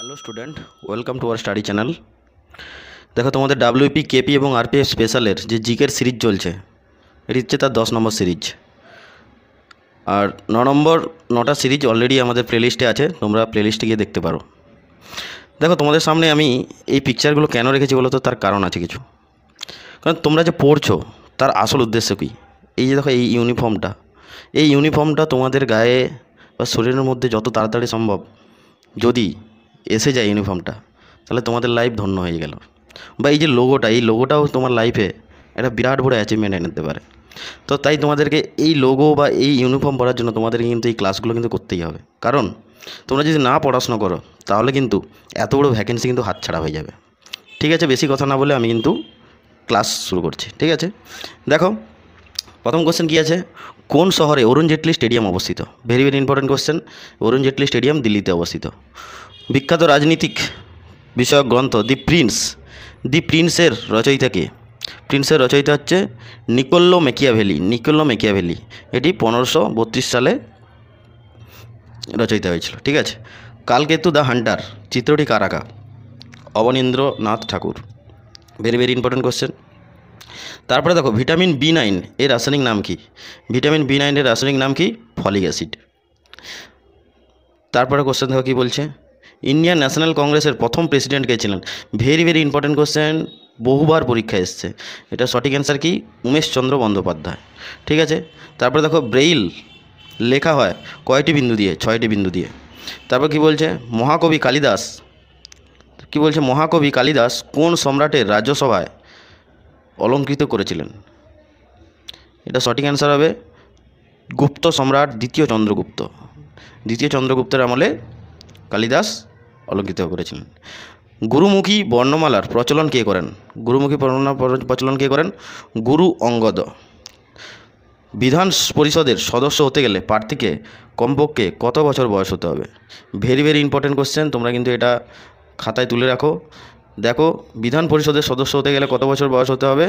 Hello student, welcome to our study channel. দেখো, তোমাদের WP, KP এবং আরপিএফ স্পেশালের যে জিকের সিরিজ চলছে, এটি হচ্ছে তার 10 নম্বর সিরিজ। আর 9টা সিরিজ অলরেডি আমাদের প্লেলিস্টে আছে, তোমরা প্লেলিস্টে গিয়ে দেখতে পারো। দেখো, তোমাদের সামনে আমি এই পিকচারগুলো কেন রেখেছি বলো তো, তার কারণ আছে কিছু। কারণ তোমরা যে পড়ছো তার আসল উদ্দেশ্য কী? এই যে দেখো, এই ইউনিফর্মটা তোমাদের গায়ে বা শরীরের মধ্যে যত তাড়াতাড়ি সম্ভব যদি এসে যায় ইউনিফর্মটা, তাহলে তোমাদের লাইফ ধন্য হয়ে গেল। বা এই যে লোগোটাও তোমার লাইফে একটা বিরাট বড় অ্যাচিভমেন্ট এনে দিতে পারে। তো তাই তোমাদেরকে এই লোগো বা এই ইউনিফর্ম পরার জন্য তোমাদেরকে কিন্তু এই ক্লাসগুলো কিন্তু করতেই হবে। কারণ তোমরা যদি না পড়াশোনা করো তাহলে কিন্তু এত বড় ভ্যাকেন্সি কিন্তু হাতছাড়া হয়ে যাবে। ঠিক আছে, বেশি কথা না বলে আমি কিন্তু ক্লাস শুরু করছি। ঠিক আছে, দেখো, প্রথম কোশ্চেন কী আছে? কোন শহরে অরুণ জেটলি স্টেডিয়াম অবস্থিত? Very very important question. Arun Jaitley stadium দিল্লিতে অবস্থিত। বিখ্যাত রাজনীতিক বিষয়ক গ্রন্থ দি প্রিন্সের রচয়িতা কে? প্রিন্সের রচয়িতা হচ্ছে নিকোলো ম্যাকিয়াভেলি। এটি 1532 সালে রচয়িতা হয়েছিল। ঠিক আছে, কালকেতু দ্য হান্টার চিত্রটি কার আঁকা? Abanindranath Tagore. Very very important question. তারপরে দেখো, ভিটামিন B9 এর রাসায়নিক নাম কি? ভিটামিন B9 এর রাসায়নিক নাম কি? Folic acid. তারপরে কোশ্চেন দেখো কী বলছে, ইন্ডিয়ান ন্যাশনাল কংগ্রেসের প্রথম প্রেসিডেন্ট কে ছিলেন? ভেরি ভেরি ইম্পর্টেন্ট কোশ্চেন, বহুবার পরীক্ষা এসছে। এটা সঠিক অ্যান্সার কি? উমেশচন্দ্র বন্দ্যোপাধ্যায়। ঠিক আছে, তারপরে দেখো, ব্রেইল লেখা হয় কয়টি বিন্দু দিয়ে? 6টি বিন্দু দিয়ে। তারপর কি বলছে, মহাকবি কালিদাস কোন সম্রাটের রাজ্যসভায় অলঙ্কৃত করেছিলেন? এটা সঠিক অ্যান্সার হবে গুপ্ত সম্রাট দ্বিতীয় চন্দ্রগুপ্তের আমলে কালিদাস অলঙ্কৃত করেছিলেন। গুরুমুখী বর্ণমালার প্রচলন কে করেন? গুরু অঙ্গদ। বিধান পরিষদের সদস্য হতে গেলে প্রার্থীকে কমপক্ষে কত বছর বয়স হতে হবে? ভেরি ভেরি ইম্পর্টেন্ট কোশ্চেন, তোমরা কিন্তু এটা খাতায় তুলে রাখো। দেখো, বিধান পরিষদের সদস্য হতে গেলে কত বছর বয়স হতে হবে?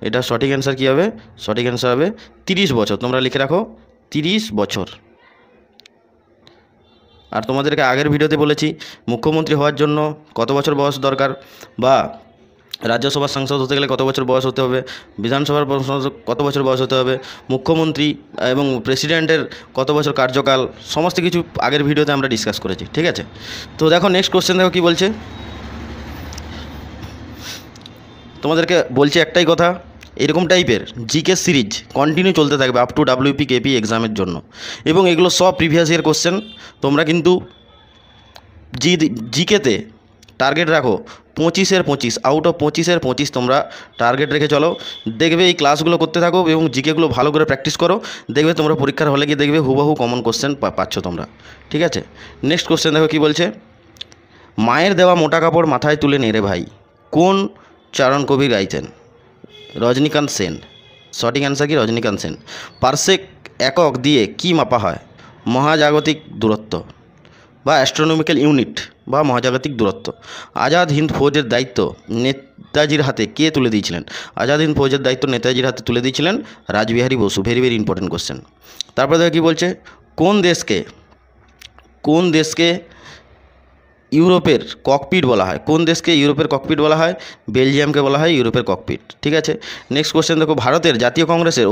এটা সঠিক অ্যান্সার কী হবে? সঠিক অ্যান্সার হবে 30 বছর। তোমরা লিখে রাখো 30 বছর। আর তোমাদেরকে আগের ভিডিওতে বলেছি মুখ্যমন্ত্রী হওয়ার জন্য কত বছর বয়স দরকার, বা রাজ্যসভার সাংসদ হতে গেলে কত বছর বয়স হতে হবে, বিধানসভার কত বছর বয়স হতে হবে, মুখ্যমন্ত্রী এবং প্রেসিডেন্টের কত বছর কার্যকাল, সমস্ত কিছু আগের ভিডিওতে আমরা ডিসকাস করেছি। ঠিক আছে, তো দেখো নেক্সট কোশ্চেন, দেখো কী বলছে। তোমাদেরকে বলছি একটাই কথা, এরকম টাইপের জিকে সিরিজ কন্টিনিউ চলতে থাকবে আপ টু ডাব্লিউপি কেপি এক্সামের জন্য, এবং এগুলো সব প্রিভিয়াস ইয়ার কোশ্চেন। তোমরা কিন্তু জিকেতে টার্গেট রাখো 25-এর 25, আউট অফ 25-এর 25 তোমরা টার্গেট রেখে চলো। দেখবে এই ক্লাসগুলো করতে থাকো এবং জিকেগুলো ভালো করে প্র্যাকটিস করো, দেখবে তোমরা পরীক্ষার হলে গিয়ে দেখবে হুবহু কমন কোশ্চেন পাচ্ছ তোমরা। ঠিক আছে, নেক্সট কোশ্চেন দেখো কী বলছে, মায়ের দেওয়া মোটা কাপড় মাথায় তুলে নেড়ে ভাই কোন চারণ কবি গাইতেন? রজনীকান্ত সেন। সঠিক অ্যান্সার কি? রজনীকান্ত সেন। পারসেক একক দিয়ে কি মাপা হয়? মহাজাগতিক দূরত্ব বা অ্যাস্ট্রোনমিক্যাল ইউনিট বা মহাজাগতিক দূরত্ব। আজাদ হিন্দ ফৌজের দায়িত্ব নেতাজির হাতে কে তুলে দিয়েছিলেন? আজাদ হিন্দ ফৌজের দায়িত্ব নেতাজির হাতে তুলে দিয়েছিলেন Rashbehari Bose. Very very important question. তারপরে দেখো কী বলছে, কোন দেশকে ইউরোপের ককপিট বলা হয়? কোন দেশকে ইউরোপের ককপিট বলা হয়? বেলজিয়ামকে বলা হয় ইউরোপের ককপিট। ঠিক আছে, নেক্সট কোশ্চেন দেখো, ভারতের জাতীয় কংগ্রেসের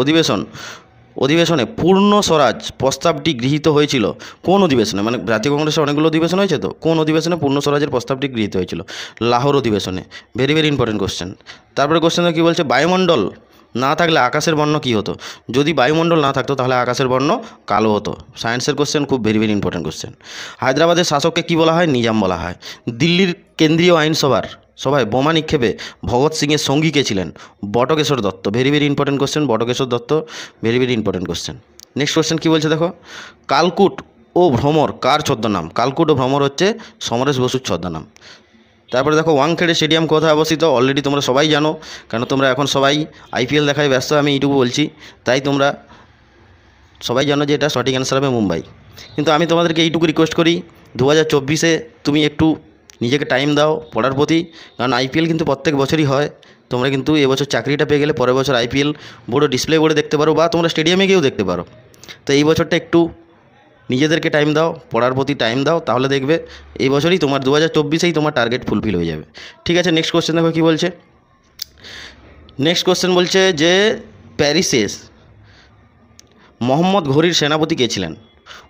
অধিবেশনে পূর্ণ স্বরাজ প্রস্তাবটি গৃহীত হয়েছিল কোন অধিবেশনে? মানে জাতীয় কংগ্রেসের অনেকগুলো অধিবেশন হয়েছে, তো কোন অধিবেশনে পূর্ণ স্বরাজের প্রস্তাবটি গৃহীত হয়েছিল? লাহোর অধিবেশনে। Very very important question. তারপরে কোশ্চেন কী বলছে, বায়ুমণ্ডল না থাকলে আকাশের বর্ণ কী হতো? যদি বায়ুমণ্ডল না থাকতো তাহলে আকাশের বর্ণ কালো হতো। সায়েন্সের কোশ্চেন, খুব ভেরি ভেরি ইম্পর্টেন্ট কোশ্চেন। হায়দ্রাবাদের শাসককে কী বলা হয়? নিজাম বলা হয়। দিল্লির কেন্দ্রীয় সভায় বোমা নিক্ষেপে ভগৎ সিংয়ের সঙ্গী কে ছিলেন? Batukeshwar Dutt. Very very important question, Batukeshwar Dutt. Very very important question. Next question কী বলছে দেখো, কালকুট ও ভ্রমর কার ছদ্মনাম? কালকুট ও ভ্রমর হচ্ছে সমরেশ বসুর ছদ্মনাম। তারপরে দেখো, ওয়াংখেড়ে স্টেডিয়াম কোথায় অবস্থিত? অলরেডি তোমরা সবাই জানো, কারণ তোমরা এখন সবাই আইপিএল দেখায় ব্যস্ত, আমি এইটুকু বলছি, তাই তোমরা সবাই জানো যে এটা সঠিক অ্যান্সার হবে মুম্বাই। কিন্তু আমি তোমাদেরকে এইটুকু রিকোয়েস্ট করি, 2024-এ তুমি একটু নিজেকে টাইম দাও পড়ার প্রতি, কারণ আইপিএল কিন্তু প্রত্যেক বছরই হয়। তোমরা কিন্তু এবছর চাকরিটা পেয়ে গেলে পরের বছর আইপিএল বড় ডিসপ্লে করে দেখতে পারো, বা তোমরা স্টেডিয়ামে গিয়েও দেখতে পারো। তো এই বছরটা একটু নিজেদেরকে টাইম দাও, পড়ার প্রতি টাইম দাও, তাহলে দেখবে এই বছরই তোমার 2024-এই তোমার টার্গেট ফুলফিল হয়ে যাবে। ঠিক আছে, নেক্সট কোশ্চেন দেখো কী বলছে। নেক্সট কোশ্চেন বলছে যে প্যারিসে মোহাম্মদ ঘুরির সেনাপতি কে ছিলেন?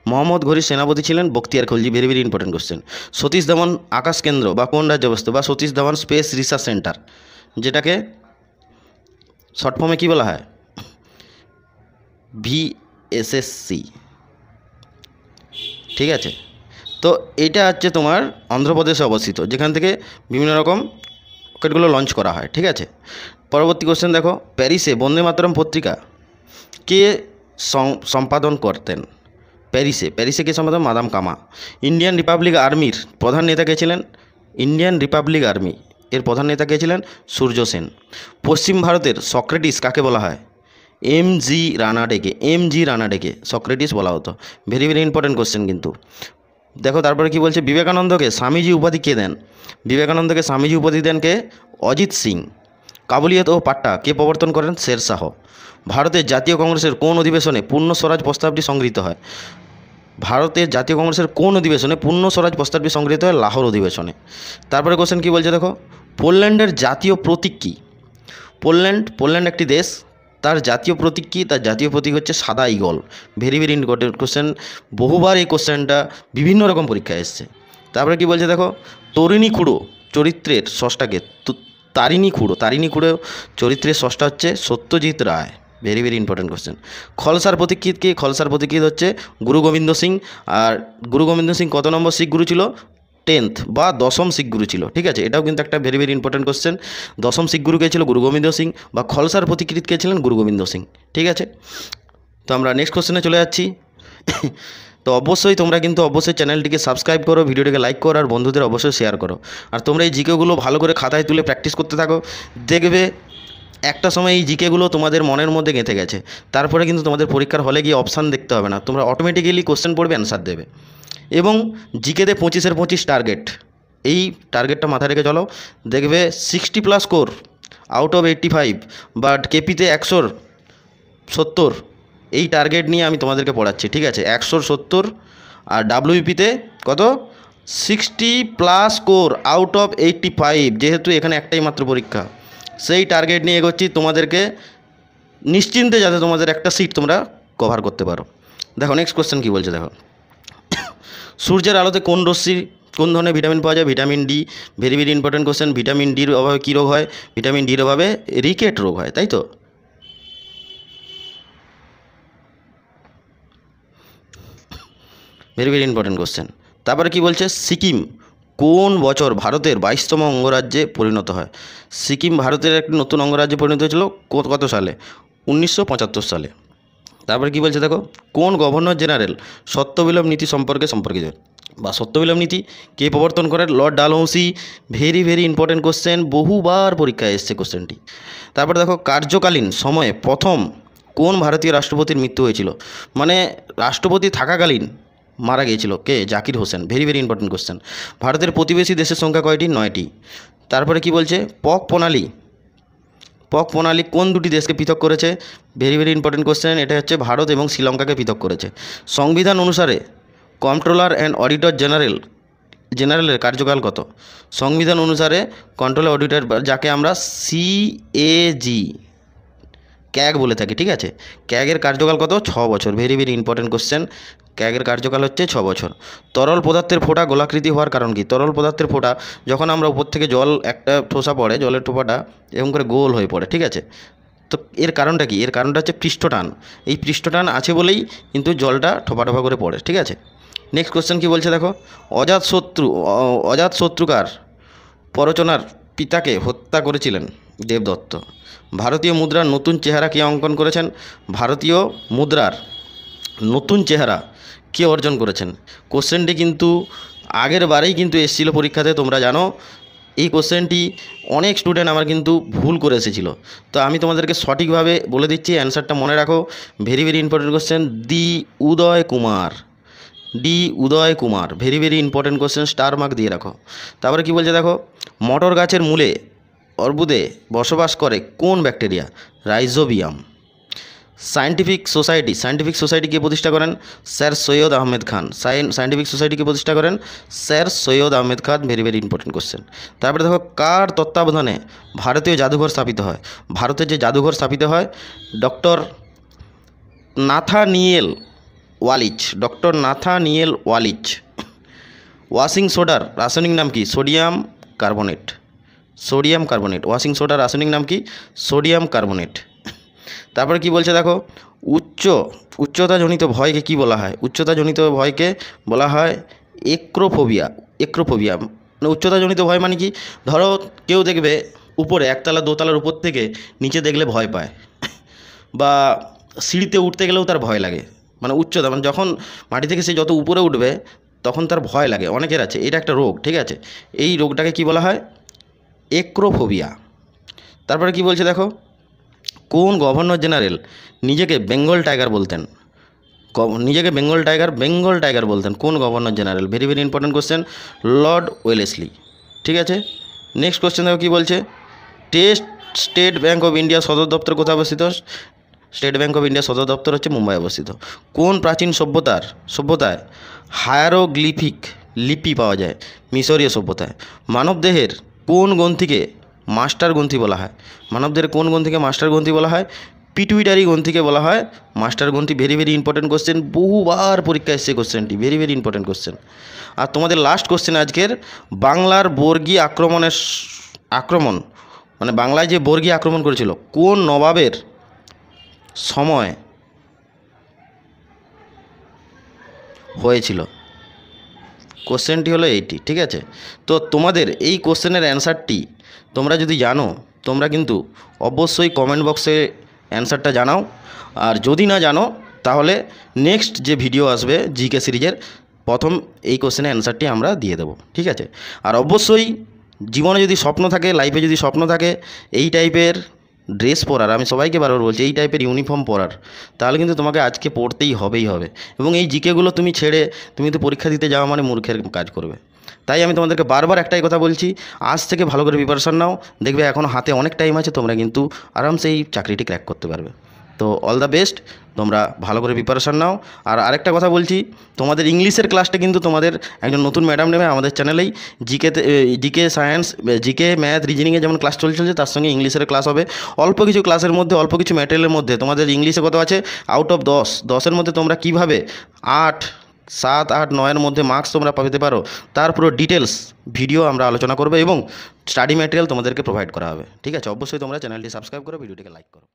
মোহাম্মদ ঘুরির সেনাপতি ছিলেন Bakhtiyar Khalji. Very very important question. Satish Dhawan আকাশ কেন্দ্র বা কোন রাজ্যে অবস্থিত, বা Satish Dhawan space research centre, যেটাকে শর্ট ফর্মে কী বলা হয়? VSSC। ঠিক আছে, তো এটা হচ্ছে তোমার অন্ধ্রপ্রদেশে অবস্থিত, যেখান থেকে বিভিন্ন রকম রকেটগুলো লঞ্চ করা হয়। ঠিক আছে, পরবর্তী কোশ্চেন দেখো, প্যারিসে বন্দে মাতরম পত্রিকা কে সম্পাদন করতেন? প্যারিসে কে সম্পাদন? মাদাম কামা। ইন্ডিয়ান রিপাবলিক আর্মির প্রধান নেতা কে ছিলেন? ইন্ডিয়ান রিপাবলিক আর্মি এর প্রধান নেতা কে ছিলেন? সূর্য সেন। পশ্চিম ভারতের সক্রেটিস কাকে বলা হয়? MG রানাডেকে সক্রেটিস বলা হতো। ভেরি ভেরি ইম্পর্টেন্ট কোশ্চেন কিন্তু। দেখো তারপরে কি বলছে, বিবেকানন্দকে স্বামীজি উপাধি কে দেন? বিবেকানন্দকে স্বামীজি উপাধি দেন কে? অজিত সিং। কাবুলিয়ত ও পাট্টা কে প্রবর্তন করেন? শেরশাহ। ভারতের জাতীয় কংগ্রেসের কোন অধিবেশনে পূর্ণ স্বরাজ প্রস্তাবটি সংগৃহীত হয়? ভারতের জাতীয় কংগ্রেসের কোন অধিবেশনে পূর্ণ স্বরাজ প্রস্তাবটি সংগৃহীত হয়? লাহোর অধিবেশনে। তারপরে কোশ্চেন কী বলছে দেখো, পোল্যান্ডের জাতীয় প্রতীক কী? পোল্যান্ড একটি দেশ, তার জাতীয় প্রতীক কী? তার জাতীয় প্রতীক হচ্ছে সাদা eagle. Very very important question, বহুবার এই কোশ্চেনটা বিভিন্ন রকম পরীক্ষায় এসছে। তারপরে কি বলছে দেখো, তরিণী খুড়ো চরিত্রের স্রষ্টাকে? তারিণী খুড়ো চরিত্রের স্রষ্টা হচ্ছে Satyajit Ray. Very very important question. খলসার প্রতীকীত কি? খলসার প্রতীকীত হচ্ছে গুরু গোবিন্দ সিং। আর গুরু গোবিন্দ সিং কত নম্বর শিখ গুরু ছিল? 10th বা 10ম শিখ গুরু ছিল। ঠিক আছে, এটাও কিন্তু একটা ভেরি ভেরি ইম্পর্টেন্ট কোশ্চেন। 10ম শিখ গুরু কে ছিল? গুরু গোবিন্দ সিং। বা খলসার প্রতীকৃত কে ছিলেন? গুরু গোবিন্দ সিং। ঠিক আছে, তো আমরা নেক্সট কোশ্চেনে চলে যাচ্ছি। তো অবশ্যই তোমরা কিন্তু অবশ্যই চ্যানেলটিকে সাবস্ক্রাইব করো, ভিডিওটিকে লাইক করো, আর বন্ধুদের অবশ্যই শেয়ার করো। আর তোমরা এই জিকেগুলো ভালো করে খাতায় তুলে প্র্যাকটিস করতে থাকো, দেখবে একটা সময় এই জিকেগুলো তোমাদের মনের মধ্যে গেঁথে গেছে। তারপরে কিন্তু তোমাদের পরীক্ষার হলে গিয়ে অপশান দেখতে হবে না, তোমরা অটোমেটিক্যালি কোশ্চেন পড়বে, অ্যান্সার দেবে। এবং জিকেতে 25-এর 25 টার্গেট, এই টার্গেটটা মাথায় রেখে চলো, দেখবে 60+ স্কোর আউট অফ 85, বাট কেপিতে 170, এই টার্গেট নিয়ে আমি তোমাদেরকে পড়াচ্ছি। ঠিক আছে, 170, আর ডাব্লিউপিতে কত? 60+ স্কোর আউট অফ 85, যেহেতু এখানে একটাই মাত্র পরীক্ষা, সেই টার্গেট নিয়ে এগোচ্ছি তোমাদেরকে নিশ্চিন্তে, যাতে তোমাদের একটা সিট তোমরা কভার করতে পারো। দেখো নেক্সট কোশ্চেন কী বলছে দেখো, সূর্যের আলোতে কোন ধরনের ভিটামিন পাওয়া যায়? Vitamin D. Very very important question. Vitamin ডির অভাবে কী রোগ হয়? ভিটামিন ডির অভাবে রিকেট রোগ হয়, তাই তো? Very very important question. তারপরে কি বলছে, সিকিম কোন বছর ভারতের 22তম অঙ্গরাজ্যে পরিণত হয়? সিকিম ভারতের একটি নতুন অঙ্গরাজ্যে পরিণত হয়েছিল কত সালে? 1975 সালে। তারপরে কি বলছে দেখো, কোন গভর্নর জেনারেল সত্যবিলোপ নীতি সম্পর্কিত বা সত্যবিলোপ নীতি কে প্রবর্তন করেন? Lord Dalhousie. Very very important question, বহুবার পরীক্ষায় এসছে কোশ্চেনটি। তারপরে দেখো, কার্যকালীন সময়ে প্রথম কোন ভারতীয় রাষ্ট্রপতির মৃত্যু হয়েছিল? মানে রাষ্ট্রপতি থাকাকালীন মারা গিয়েছিল কে? Zakir Hussain. Very very important question. ভারতের প্রতিবেশী দেশের সংখ্যা কয়টি? 9টি। তারপরে কি বলছে, পক প্রণালী কোন দুটি দেশকে পৃথক করেছে? ভেরি ভেরি ইম্পর্টেন্ট কোশ্চেন, এটা হচ্ছে ভারত এবং শ্রীলঙ্কাকে পৃথক করেছে। সংবিধান অনুসারে কন্ট্রোলার অ্যান্ড অডিটর জেনারেলের কার্যকাল কত? সংবিধান অনুসারে কন্ট্রোলার অডিটর, যাকে আমরা ক্যাগ বলে থাকি, ঠিক আছে, ক্যাগের কার্যকাল কত? 6 বছর। ভেরি ভেরি ইম্পর্টেন্ট কোশ্চেন, ক্যাগের কার্যকাল হচ্ছে 6 বছর। তরল পদার্থের ফোঁটা গোলাকৃতি হওয়ার কারণ কি? তরল পদার্থের ফোঁটা, যখন আমরা উপর থেকে জল একটা ঠোসা পড়ে, জলের টোপাটা এরকম করে গোল হয়ে পড়ে, ঠিক আছে, তো এর কারণটা কি? এর কারণটা হচ্ছে পৃষ্ঠটান। এই পৃষ্ঠটান আছে বলেই কিন্তু জলটা ঠোপা করে পড়ে, ঠিক আছে। নেক্সট কোশ্চেন কি বলছে দেখো, অজাতশত্রুকার প্ররোচনার পিতাকে হত্যা করেছিলেন দেবদত্ত। ভারতীয় মুদ্রার নতুন চেহারা কে অঙ্কন করেছেন? ভারতীয় মুদ্রার নতুন চেহারা কে অর্জন করেছেন? কোশ্চেনটি কিন্তু আগের বারেই কিন্তু এসেছিল পরীক্ষাতে, তোমরা জানো। এই কোশ্চেনটি অনেক স্টুডেন্ট আমার কিন্তু ভুল করে এসেছিল, তো আমি তোমাদেরকে সঠিকভাবে বলে দিচ্ছি, অ্যান্সারটা মনে রাখো। Very very important question, Uday Kumar. Very very important question, star mark দিয়ে রাখো। তারপরে কি বলছে দেখো, মটর গাছের মূলে অর্বুদে বসবাস করে কোন ব্যাকটেরিয়া? রাইজোবিয়াম। সায়েন্টিফিক সোসাইটি কে প্রতিষ্ঠা করেন? স্যার সৈয়দ আহমেদ খান। সায়েন্টিফিক সোসাইটিকে প্রতিষ্ঠা করেন sir Syed Ahmed Khan. Very very important question. তারপরে দেখো, কার তত্ত্বাবধানে ভারতীয় জাদুঘর স্থাপিত হয়? ভারতের যে জাদুঘর স্থাপিত হয় doctor Nathaniel Wallich. Doctor Nathaniel Wallich. Washing সোডার রাসায়নিক নাম কি? Sodium carbonate. Sodium carbonate. Washing সোডার রাসায়নিক নাম কি? Sodium carbonate. তারপরে কি বলছে দেখো, উচ্চতাজনিত ভয়কে কি বলা হয়? উচ্চতাজনিত ভয়কে বলা হয় একরোফোবিয়া। একরোফোবিয়া মানে উচ্চতাজনিত ভয় মানে কি? ধরো কেউ দেখবে উপরে একতলা দোতলার উপর থেকে নিচে দেখলে ভয় পায়, বা সিঁড়িতে উঠতে গেলেও তার ভয় লাগে। মানে উচ্চতা মানে যখন মাটি থেকে সে যত উপরে উঠবে তখন তার ভয় লাগে। অনেকের আছে, এটা একটা রোগ, ঠিক আছে? এই রোগটাকে কি বলা হয়? একরোফোবিয়া। তারপরে কি বলছে দেখো, কোন গভর্নর জেনারেল নিজেকে বেঙ্গল টাইগার বলতেন? নিজেকে বেঙ্গল টাইগার বলতেন কোন governor general? Very very important question, Lord Wellesley. ঠিক আছে, নেক্সট কোশ্চেন দেখো কী বলছে, স্টেট ব্যাঙ্ক অফ ইন্ডিয়া সদর দপ্তর কোথায় অবস্থিত? স্টেট ব্যাঙ্ক অফ ইন্ডিয়া সদর দপ্তর হচ্ছে মুম্বাই অবস্থিত। কোন প্রাচীন সভ্যতায় হায়ারোগ্লিফিক লিপি পাওয়া যায়? মিশরীয় সভ্যতায়। মানবদেহের কোন গ্রন্থিকে মাস্টার গ্রন্থি বলা হয়? মানবদেহের কোন গ্রন্থিকে মাস্টার গ্রন্থি বলা হয়? পিটুইটারি গ্রন্থিকে বলা হয় মাস্টার গ্রন্থি। ভেরি ভেরি ইম্পর্টেন্ট কোশ্চেন, বহুবার পরীক্ষা এসছে কোশ্চেনটি, ভেরি ভেরি ইম্পর্টেন্ট কোশ্চেন। আর তোমাদের লাস্ট কোশ্চেন আজকের, বাংলার বর্গী আক্রমণ মানে বাংলায় যে বর্গী আক্রমণ করেছিল কোন নবাবের সময় হয়েছিল? কোশ্চেনটি হলো এইটি, ঠিক আছে? তো তোমাদের এই কোশ্চেনের অ্যান্সারটি তোমরা যদি জানো, তোমরা কিন্তু অবশ্যই কমেন্ট বক্সে অ্যান্সারটা জানাও। আর যদি না জানো তাহলে নেক্সট যে ভিডিও আসবে জিকে সিরিজের প্রথম এই কোশ্চেনের অ্যান্সারটি আমরা দিয়ে দেবো, ঠিক আছে? আর অবশ্যই জীবনে যদি স্বপ্ন থাকে, লাইফে যদি স্বপ্ন থাকে এই টাইপের ড্রেস পরার, আমি সবাইকে বারবার বলছি এই টাইপের ইউনিফর্ম পরার, তাহলে কিন্তু তোমাকে আজকে পড়তেই হবে। এবং এই জিকেগুলো তুমি ছেড়ে তুমি তো পরীক্ষা দিতে যাওয়া মানে মূর্খের কাজ করবে। তাই আমি তোমাদেরকে বারবার একটাই কথা বলছি, আজ থেকে ভালো করে প্রিপারেশন নাও, দেখবে এখনও হাতে অনেক টাইম আছে, তোমরা কিন্তু আরামসে এই চাকরিটি ক্র্যাক করতে পারবে। তো অল দ্য বেস্ট, তোমরা ভালো করে প্রিপারেশন নাও। আর আরেকটা কথা বলছি, তোমাদের ইংলিশের ক্লাসটা কিন্তু তোমাদের একজন নতুন ম্যাডাম নেবে আমাদের চ্যানেলেই। জিকে সায়েন্স, জিকে ম্যাথ, রিজনিংয়ে যেমন ক্লাস চলছে তার সঙ্গে ইংলিশের ক্লাস হবে। অল্প কিছু ক্লাসের মধ্যে, অল্প কিছু ম্যাটেরিয়ালের মধ্যে তোমাদের ইংলিশে কত আছে? আউট অফ 10-10-এর মধ্যে তোমরা কীভাবে 8, 7, 8, 9-এর মধ্যে মার্কস তোমরা পেতে পারো তার পুরো ডিটেলস ভিডিও আমরা আলোচনা করবো এবং স্টাডি ম্যাটেরিয়াল তোমাদেরকে প্রোভাইড করা হবে, ঠিক আছে? অবশ্যই তোমরা চ্যানেলটি সাবস্ক্রাইব করো, ভিডিওটিকে লাইক করো।